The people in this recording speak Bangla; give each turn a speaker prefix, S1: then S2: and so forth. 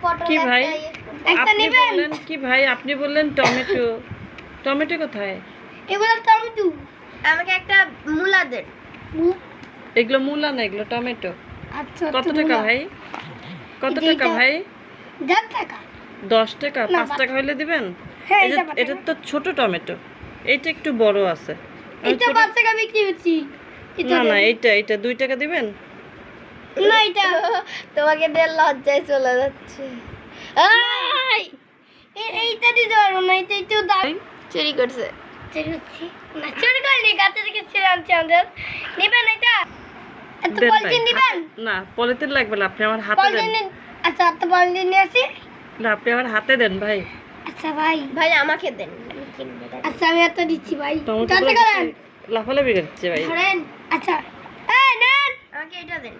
S1: পটল
S2: কি ভাই
S1: একটা
S2: আপনি
S1: নেবেন
S2: বললেন কি ভাই আপনি বললেন টমেটো টমেটো কোথায়
S1: এগুলো টমেটো আমাকে একটা মূলা দেন
S2: এগুলো মূলা না এগুলো টমেটো
S1: আচ্ছা
S2: কত টাকা ভাই কত টাকা ভাই
S1: 10 টাকা
S2: 10 টাকা 5 টাকা হইলে দিবেন
S1: হ্যাঁ
S2: এটা তো ছোট টমেটো এইটা একটু বড় আছে
S1: এটা 5 টাকা বিক্রি হচ্ছে
S2: না না এটা 2 টাকা দিবেন
S1: না এটা তোমাকে দিয়ে লজ্জায় চলে যাচ্ছে এইটা দিতে পারবো না এটা একটু দাম চুরি করছে চুরি করছি না চুরি করিনি গাছে থেকে ছিঁড়ে আনছি আমাদের নেবেন এটা এত
S2: দেন
S1: পলিথিন
S2: ভাই।
S1: নেবেন
S2: না পলিথিন লাগবে না আপনি আমার হাতে দেন
S1: পলিথিন আচ্ছা এত পলিথিন নিয়ে আসি
S2: না আপনি আমার হাতে দেন ভাই
S1: আচ্ছা ভাই ভাই আমাকে দেন আমি কিনবো আচ্ছা আমি এত দিচ্ছি ভাই
S2: টমেটো
S1: কত টাকা দেন
S2: লাফালাফি করছে ভাই
S1: ধরেন আচ্ছা এই নেন আমাকে এটা দেন